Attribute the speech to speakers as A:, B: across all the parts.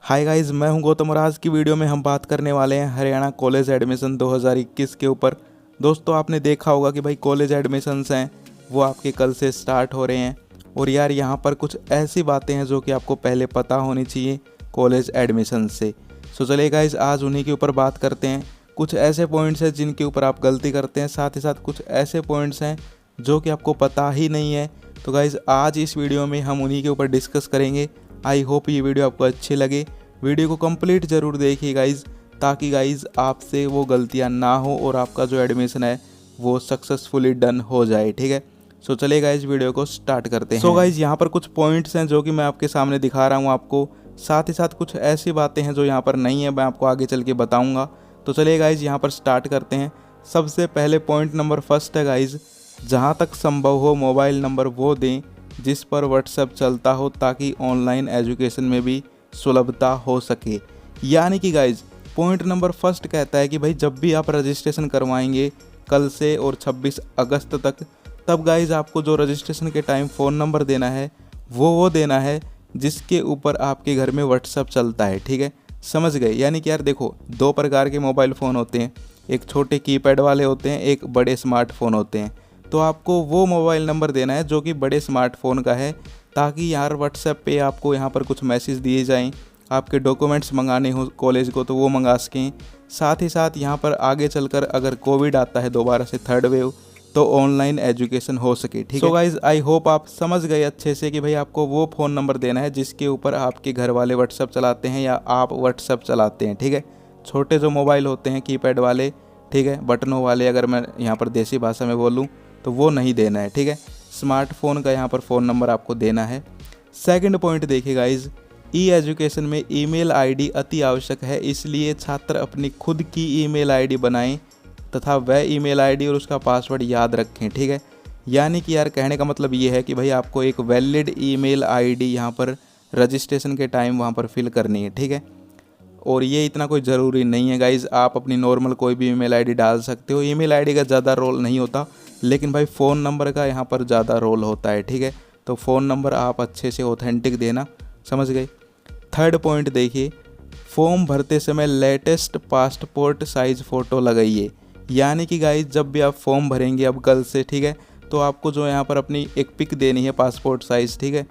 A: Hi guys, मैं हूं गौतम और आज की वीडियो में हम बात करने वाले हैं हरियाणा कॉलेज एडमिशन 2021 के ऊपर। दोस्तों, आपने देखा होगा कि भाई कॉलेज एडमिशन्स हैं वो आपके कल से स्टार्ट हो रहे हैं। और यार यहाँ पर कुछ ऐसी बातें हैं जो कि आपको पहले पता होनी चाहिए कॉलेज एडमिशन से। सो चलिए गाइस, आज उन्हीं के ऊपर बात करते हैं। कुछ ऐसे पॉइंट्स हैं जिनके ऊपर आप गलती करते हैं, साथ ही साथ कुछ ऐसे पॉइंट्स हैं जो कि आपको पता ही नहीं है। तो गाइज़ आज इस वीडियो में हम उन्हीं के ऊपर डिस्कस करेंगे। आई होप ये वीडियो आपको अच्छी लगे। वीडियो को कंप्लीट ज़रूर देखिए गाइज़, ताकि गाइज़ आपसे वो गलतियां ना हो और आपका जो एडमिशन है वो सक्सेसफुली डन हो जाए। ठीक है, सो चलिए गाइज़ वीडियो को स्टार्ट करते हैं। सो गाइज़ यहाँ पर कुछ पॉइंट्स हैं जो कि मैं आपके सामने दिखा रहा हूँ आपको, साथ ही साथ कुछ ऐसी बातें हैं जो यहाँ पर नहीं है, मैं आपको आगे चल के बताऊँगा। तो चलिए गाइज़ यहाँ पर स्टार्ट करते हैं। सबसे पहले पॉइंट नंबर फर्स्ट है गाइज़, जहाँ तक संभव हो मोबाइल नंबर वो दें जिस पर व्हाट्सएप चलता हो, ताकि ऑनलाइन एजुकेशन में भी सुलभता हो सके। यानी कि गाइज पॉइंट नंबर फर्स्ट कहता है कि भाई जब भी आप रजिस्ट्रेशन करवाएंगे कल से और 26 अगस्त तक, तब गाइज आपको जो रजिस्ट्रेशन के टाइम फ़ोन नंबर देना है वो देना है जिसके ऊपर आपके घर में व्हाट्सएप चलता है। ठीक है, समझ गए। यानी कि यार देखो, दो प्रकार के मोबाइल फ़ोन होते हैं, एक छोटे कीपैड वाले होते हैं, एक बड़े स्मार्टफोन होते हैं। तो आपको वो मोबाइल नंबर देना है जो कि बड़े स्मार्टफोन का है, ताकि यार व्हाट्सएप पे आपको यहाँ पर कुछ मैसेज दिए जाएं, आपके डॉक्यूमेंट्स मंगाने हो कॉलेज को तो वो मंगा सकें। साथ ही साथ यहाँ पर आगे चलकर अगर कोविड आता है दोबारा से थर्ड वेव, तो ऑनलाइन एजुकेशन हो सके। ठीक है, सो गाइज आई होप आप समझ गए अच्छे से कि भाई आपको वो फ़ोन नंबर देना है जिसके ऊपर आपके घर वाले व्हाट्सएप चलाते हैं या आप व्हाट्सएप चलाते हैं। ठीक है, छोटे जो मोबाइल होते हैं कीपैड वाले, ठीक है, बटनों वाले, अगर मैं यहाँ पर देसी भाषा में बोलूँ तो वो नहीं देना है। ठीक है, स्मार्टफोन का यहाँ पर फ़ोन नंबर आपको देना है। सेकंड पॉइंट देखिए गाइज, ई एजुकेशन में ईमेल आईडी अति आवश्यक है, इसलिए छात्र अपनी खुद की ईमेल आईडी बनाएं तथा वह ईमेल आईडी और उसका पासवर्ड याद रखें। ठीक है, यानी कि यार कहने का मतलब ये है कि भाई आपको एक वैलिड ईमेल आईडी यहाँ पर रजिस्ट्रेशन के टाइम वहाँ पर फिल करनी है। ठीक है, और ये इतना कोई ज़रूरी नहीं है गाइज़, आप अपनी नॉर्मल कोई भी ईमेल आईडी डाल सकते हो। ईमेल आईडी का ज़्यादा रोल नहीं होता, लेकिन भाई फ़ोन नंबर का यहाँ पर ज़्यादा रोल होता है। ठीक है, तो फ़ोन नंबर आप अच्छे से ऑथेंटिक देना, समझ गए। थर्ड पॉइंट देखिए, फॉर्म भरते समय लेटेस्ट पासपोर्ट साइज़ फ़ोटो लगाइए। यानी कि गाइज़ जब भी आप फॉर्म भरेंगे अब कल से, ठीक है, तो आपको जो यहाँ पर अपनी एक पिक देनी है पासपोर्ट साइज़, ठीक है,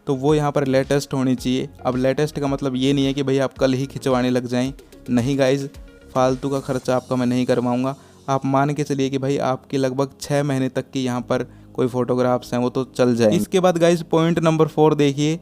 A: तो वो यहाँ पर लेटेस्ट होनी चाहिए। अब लेटेस्ट का मतलब ये नहीं है कि भाई आप कल ही खिंचवाने लग जाएं, नहीं गाइज़, फालतू का खर्चा आपका मैं नहीं करवाऊँगा। आप मान के चलिए कि भाई आपकी लगभग 6 महीने तक की यहाँ पर कोई फ़ोटोग्राफ्स हैं वो तो चल जाए। इसके बाद गाइज़ पॉइंट नंबर 4 देखिए,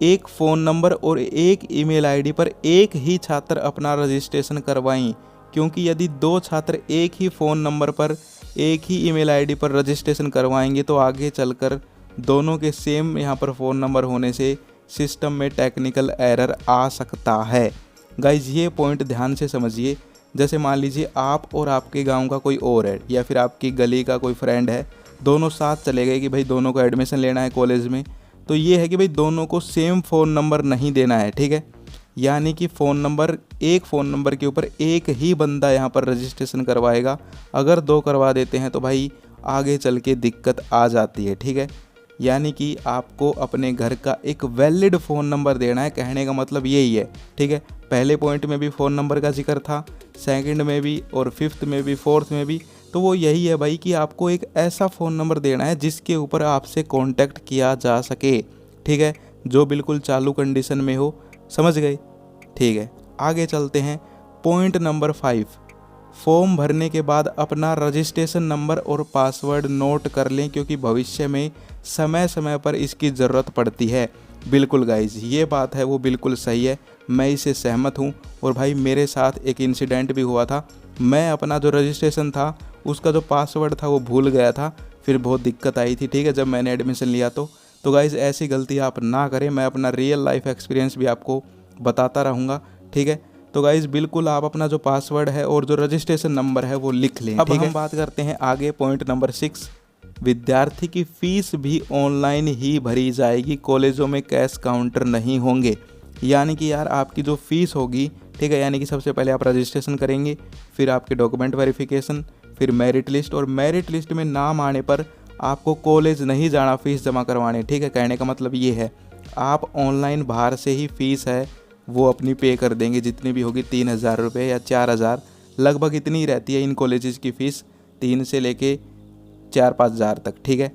A: एक फ़ोन नंबर और एक ईमेल आईडी पर एक ही छात्र अपना रजिस्ट्रेशन करवाएं, क्योंकि यदि दो छात्र एक ही फ़ोन नंबर पर एक ही ईमेल आईडी पर रजिस्ट्रेशन करवाएंगे तो आगे चलकर दोनों के सेम यहाँ पर फ़ोन नंबर होने से सिस्टम में टेक्निकल एरर आ सकता है। गाइज ये पॉइंट ध्यान से समझिए। जैसे मान लीजिए आप और आपके गांव का कोई और है, या फिर आपकी गली का कोई फ्रेंड है, दोनों साथ चले गए कि भाई दोनों को एडमिशन लेना है कॉलेज में, तो ये है कि भाई दोनों को सेम फ़ोन नंबर नहीं देना है। ठीक है, यानी कि एक फ़ोन नंबर के ऊपर एक ही बंदा यहाँ पर रजिस्ट्रेशन करवाएगा। अगर दो करवा देते हैं तो भाई आगे चल के दिक्कत आ जाती है। ठीक है, यानी कि आपको अपने घर का एक वैलिड फ़ोन नंबर देना है, कहने का मतलब यही है। ठीक है, पहले पॉइंट में भी फ़ोन नंबर का जिक्र था, सेकंड में भी और फिफ्थ में भी, फोर्थ में भी, तो वो यही है भाई कि आपको एक ऐसा फ़ोन नंबर देना है जिसके ऊपर आपसे कांटेक्ट किया जा सके। ठीक है, जो बिल्कुल चालू कंडीशन में हो, समझ गए। ठीक है, आगे चलते हैं। पॉइंट नंबर 5, फॉर्म भरने के बाद अपना रजिस्ट्रेशन नंबर और पासवर्ड नोट कर लें, क्योंकि भविष्य में समय समय पर इसकी ज़रूरत पड़ती है। बिल्कुल गाइज ये बात है वो बिल्कुल सही है, मैं इससे सहमत हूँ। और भाई मेरे साथ एक इंसिडेंट भी हुआ था, मैं अपना जो रजिस्ट्रेशन था उसका जो पासवर्ड था वो भूल गया था, फिर बहुत दिक्कत आई थी। ठीक है, जब मैंने एडमिशन लिया तो गाइज ऐसी गलती आप ना करें, मैं अपना रियल लाइफ एक्सपीरियंस भी आपको बताता रहूँगा। ठीक है, तो गाइज़ बिल्कुल आप अपना जो पासवर्ड है और जो रजिस्ट्रेशन नंबर है वो लिख लें। अब हम बात करते हैं आगे पॉइंट नंबर 6, विद्यार्थी की फ़ीस भी ऑनलाइन ही भरी जाएगी, कॉलेजों में कैश काउंटर नहीं होंगे। यानी कि यार आपकी जो फ़ीस होगी, ठीक है, यानी कि सबसे पहले आप रजिस्ट्रेशन करेंगे, फिर आपके डॉक्यूमेंट वेरिफिकेशन, फिर मेरिट लिस्ट, और मेरिट लिस्ट में नाम आने पर आपको कॉलेज नहीं जाना फ़ीस जमा करवाने। ठीक है, कहने का मतलब ये है आप ऑनलाइन बाहर से ही फ़ीस है वो अपनी पे कर देंगे, जितनी भी होगी 3,000 रुपये या 4,000, लगभग इतनी ही रहती है इन कॉलेजेस की फ़ीस, 3 से लेके 4-5 हज़ार तक। ठीक है,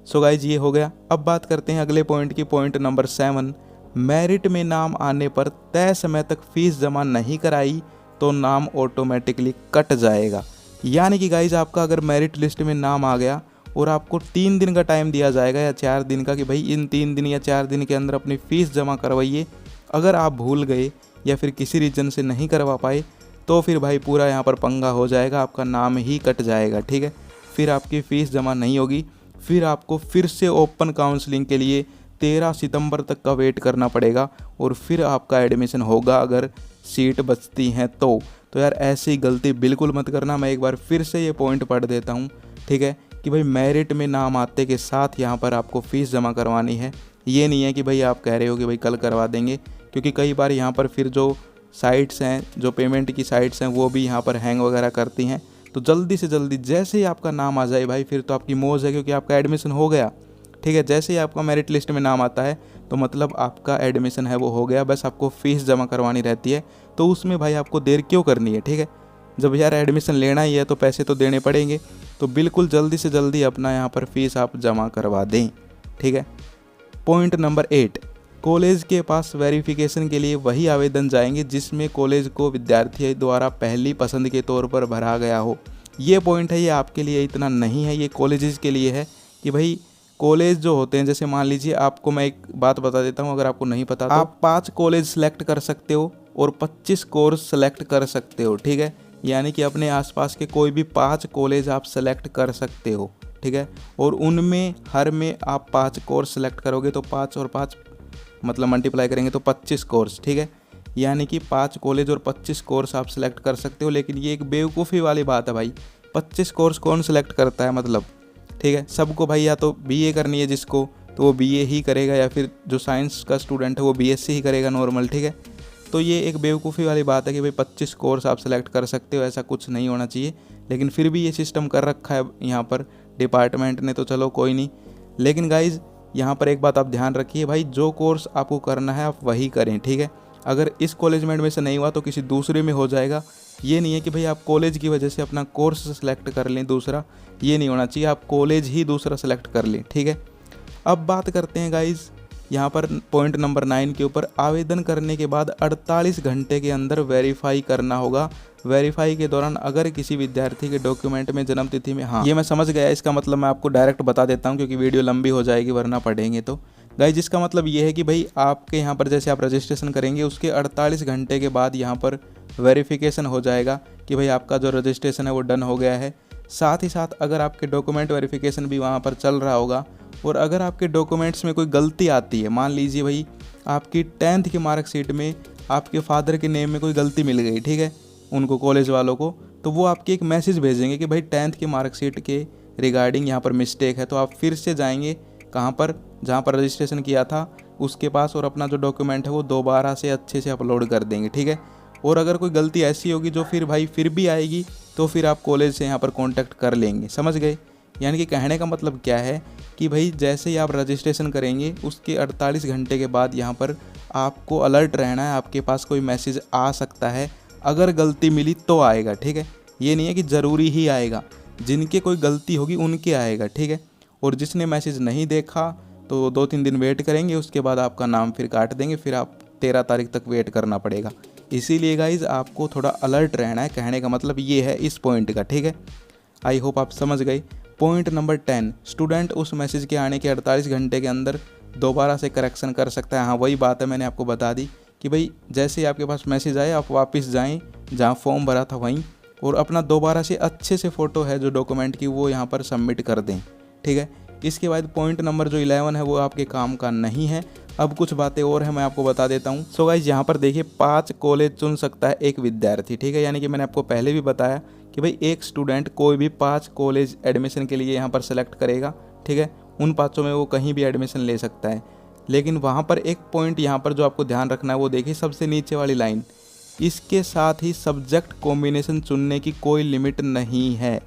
A: सो गाइज ये हो गया। अब बात करते हैं अगले पॉइंट की, पॉइंट नंबर 7। मेरिट में नाम आने पर तय समय तक फ़ीस जमा नहीं कराई तो नाम ऑटोमेटिकली कट जाएगा। यानी कि गाइज आपका अगर मेरिट लिस्ट में नाम आ गया और आपको 3 दिन का टाइम दिया जाएगा या 4 दिन का कि भाई इन 3 दिन या 4 दिन के अंदर अपनी फ़ीस जमा करवाइए। अगर आप भूल गए या फिर किसी रीज़न से नहीं करवा पाए तो फिर भाई पूरा यहाँ पर पंगा हो जाएगा, आपका नाम ही कट जाएगा। ठीक है, फिर आपकी फ़ीस जमा नहीं होगी, फिर आपको फिर से ओपन काउंसलिंग के लिए 13 सितंबर तक का वेट करना पड़ेगा और फिर आपका एडमिशन होगा अगर सीट बचती हैं तो यार ऐसी गलती बिल्कुल मत करना। मैं एक बार फिर से ये पॉइंट पढ़ देता हूँ, ठीक है, कि भाई मेरिट में नाम आते के साथ यहाँ पर आपको फ़ीस जमा करवानी है। ये नहीं है कि भाई आप कह रहे हो कि भाई कल करवा देंगे, क्योंकि कई बार यहाँ पर फिर जो साइट्स हैं, जो पेमेंट की साइट्स हैं, वो भी यहाँ पर हैंग वगैरह करती हैं। तो जल्दी से जल्दी जैसे ही आपका नाम आ जाए भाई, फिर तो आपकी मौज है, क्योंकि आपका एडमिशन हो गया। ठीक है, जैसे ही आपका मेरिट लिस्ट में नाम आता है तो मतलब आपका एडमिशन है वो हो गया, बस आपको फ़ीस जमा करवानी रहती है। तो उसमें भाई आपको देर क्यों करनी है। ठीक है, जब यार एडमिशन लेना ही है तो पैसे तो देने पड़ेंगे, तो बिल्कुल जल्दी से जल्दी अपना यहाँ पर फ़ीस आप जमा करवा दें। ठीक है, पॉइंट नंबर 8, कॉलेज के पास वेरिफिकेशन के लिए वही आवेदन जाएंगे जिसमें कॉलेज को विद्यार्थी द्वारा पहली पसंद के तौर पर भरा गया हो। ये पॉइंट है, ये आपके लिए इतना नहीं है, ये कॉलेजेस के लिए है कि भाई कॉलेज जो होते हैं, जैसे मान लीजिए आपको मैं एक बात बता देता हूँ, अगर आपको नहीं पता तो आप 5 कॉलेज सेलेक्ट कर सकते हो और 25 कोर्स सेलेक्ट कर सकते हो। ठीक है, यानी कि अपने आसपास के कोई भी 5 कॉलेज आप सेलेक्ट कर सकते हो। ठीक है, और उनमें हर में आप 5 कोर्स सेलेक्ट करोगे तो 5 और 5 मतलब मल्टीप्लाई करेंगे तो 25 कोर्स। ठीक है, यानी कि 5 कॉलेज और 25 कोर्स आप सेलेक्ट कर सकते हो। लेकिन ये एक बेवकूफ़ी वाली बात है भाई, 25 कोर्स कौन सेलेक्ट करता है मतलब। ठीक है, सबको भाई या तो बीए करनी है जिसको, तो वो बीए ही करेगा, या फिर जो साइंस का स्टूडेंट है वो बीएससी ही करेगा नॉर्मल। ठीक है, तो ये एक बेवकूफ़ी वाली बात है कि भाई 25 कोर्स आप सेलेक्ट कर सकते हो, ऐसा कुछ नहीं होना चाहिए। लेकिन फिर भी ये सिस्टम कर रखा है यहाँ पर डिपार्टमेंट ने, तो चलो कोई नहीं। लेकिन गाइज़ यहाँ पर एक बात आप ध्यान रखिए भाई, जो कोर्स आपको करना है आप वही करें। ठीक है, अगर इस कॉलेज में एडमिशन नहीं हुआ तो किसी दूसरे में हो जाएगा। ये नहीं है कि भाई आप कॉलेज की वजह से अपना कोर्स सेलेक्ट कर लें दूसरा, ये नहीं होना चाहिए, आप कॉलेज ही दूसरा सेलेक्ट कर लें। ठीक है, अब बात करते हैं गाइज़ यहाँ पर पॉइंट नंबर 9 के ऊपर। आवेदन करने के बाद 48 घंटे के अंदर वेरीफाई करना होगा। वेरीफाई के दौरान अगर किसी विद्यार्थी के डॉक्यूमेंट में जन्म तिथि में, हाँ ये मैं समझ गया, इसका मतलब मैं आपको डायरेक्ट बता देता हूँ क्योंकि वीडियो लंबी हो जाएगी वरना पढ़ेंगे तो। गाइज इसका मतलब ये है कि भाई आपके यहाँ पर जैसे आप रजिस्ट्रेशन करेंगे उसके 48 घंटे के बाद यहाँ पर वेरिफिकेशन हो जाएगा कि भाई आपका जो रजिस्ट्रेशन है वो डन हो गया है। साथ ही साथ अगर आपके डॉक्यूमेंट वेरिफिकेशन भी वहाँ पर चल रहा होगा और अगर आपके डॉक्यूमेंट्स में कोई गलती आती है, मान लीजिए भाई आपकी 10th की मार्कशीट में आपके फादर के नेम में कोई गलती मिल गई, ठीक है, उनको कॉलेज वालों को, तो वो आपकी एक मैसेज भेजेंगे कि भाई 10th की मार्कशीट के रिगार्डिंग यहाँ पर मिस्टेक है। तो आप फिर से जाएंगे कहाँ पर, जहाँ पर रजिस्ट्रेशन किया था उसके पास, और अपना जो डॉक्यूमेंट है वो दोबारा से अच्छे से अपलोड कर देंगे। ठीक है, और अगर कोई गलती ऐसी होगी जो फिर भाई फिर भी आएगी तो फिर आप कॉलेज से यहाँ पर कांटेक्ट कर लेंगे। समझ गए? यानी कि कहने का मतलब क्या है कि भाई जैसे ही आप रजिस्ट्रेशन करेंगे उसके 48 घंटे के बाद यहाँ पर आपको अलर्ट रहना है, आपके पास कोई मैसेज आ सकता है, अगर गलती मिली तो आएगा। ठीक है, ये नहीं है कि ज़रूरी ही आएगा, जिनके कोई गलती होगी उनके आएगा। ठीक है, और जिसने मैसेज नहीं देखा तो 2-3 दिन वेट करेंगे, उसके बाद आपका नाम फिर काट देंगे, फिर आप 13 तारीख तक वेट करना पड़ेगा। इसीलिए गाइज आपको थोड़ा अलर्ट रहना है, कहने का मतलब ये है इस पॉइंट का। ठीक है, आई होप आप समझ गए। पॉइंट नंबर 10, स्टूडेंट उस मैसेज के आने के 48 घंटे के अंदर दोबारा से करेक्शन कर सकता है। हाँ वही बात है, मैंने आपको बता दी कि भाई जैसे ही आपके पास मैसेज आए आप वापस जाएं जहाँ फॉर्म भरा था वहीं, और अपना दोबारा से अच्छे से फ़ोटो है जो डॉक्यूमेंट की वो यहाँ पर सबमिट कर दें। ठीक है, इसके बाद पॉइंट नंबर जो 11 है वो आपके काम का नहीं है। अब कुछ बातें और हैं, मैं आपको बता देता हूँ। सो गाइज यहाँ पर देखिए 5 कॉलेज चुन सकता है एक विद्यार्थी। ठीक है, यानी कि मैंने आपको पहले भी बताया कि भाई एक स्टूडेंट कोई भी 5 कॉलेज एडमिशन के लिए यहाँ पर सेलेक्ट करेगा। ठीक है, उन 5 में वो कहीं भी एडमिशन ले सकता है। लेकिन वहाँ पर एक पॉइंट यहाँ पर जो आपको ध्यान रखना है वो देखिए सबसे नीचे वाली लाइन, इसके साथ ही सब्जेक्ट कॉम्बिनेशन चुनने की कोई लिमिट नहीं है।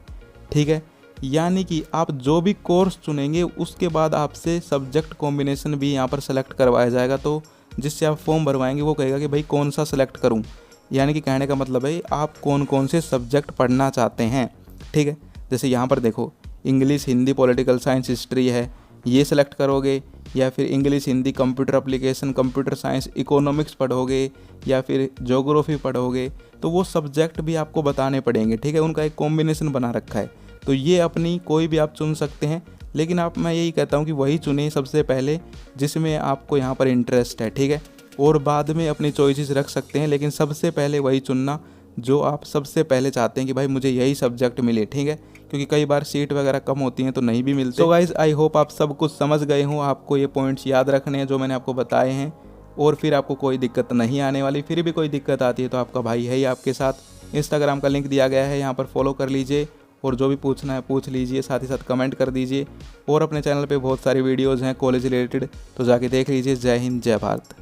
A: ठीक है, यानी कि आप जो भी कोर्स चुनेंगे उसके बाद आपसे सब्जेक्ट कॉम्बिनेशन भी यहाँ पर सेलेक्ट करवाया जाएगा। तो जिससे आप फॉर्म भरवाएंगे वो कहेगा कि भाई कौन सा सेलेक्ट करूँ। यानी कि कहने का मतलब है आप कौन कौन से सब्जेक्ट पढ़ना चाहते हैं, ठीक है। जैसे यहाँ पर देखो English, Hindi, political science, history है, ये सेलेक्ट करोगे, या फिर English, Hindi, computer application, computer science, economics पढ़ोगे, या फिर ज्योग्राफी पढ़ोगे, तो वो सब्जेक्ट भी आपको बताने पड़ेंगे, ठीक है। उनका एक कॉम्बिनेशन बना रखा है, तो ये अपनी कोई भी आप चुन सकते हैं, लेकिन मैं यही कहता हूँ कि वही चुनें सबसे पहले जिसमें आपको यहाँ पर इंटरेस्ट है, ठीक है। और बाद में अपनी चॉइसेस रख सकते हैं, लेकिन सबसे पहले वही चुनना जो आप सबसे पहले चाहते हैं कि भाई मुझे यही सब्जेक्ट मिले, ठीक है। क्योंकि कई बार सीट वगैरह कम होती हैं तो नहीं भी मिलते। तो गाइज़ आई होप आप सब कुछ समझ गए हों, आपको ये पॉइंट्स याद रखने हैं जो मैंने आपको बताए हैं, और फिर आपको कोई दिक्कत नहीं आने वाली। फिर भी कोई दिक्कत आती है तो आपका भाई है ही आपके साथ। इंस्टाग्राम का लिंक दिया गया है, यहाँ पर फॉलो कर लीजिए और जो भी पूछना है पूछ लीजिए, साथ ही साथ कमेंट कर दीजिए। और अपने चैनल पे बहुत सारी वीडियोज़ हैं कॉलेज रिलेटेड, तो जाके देख लीजिए। जय हिंद, जय भारत।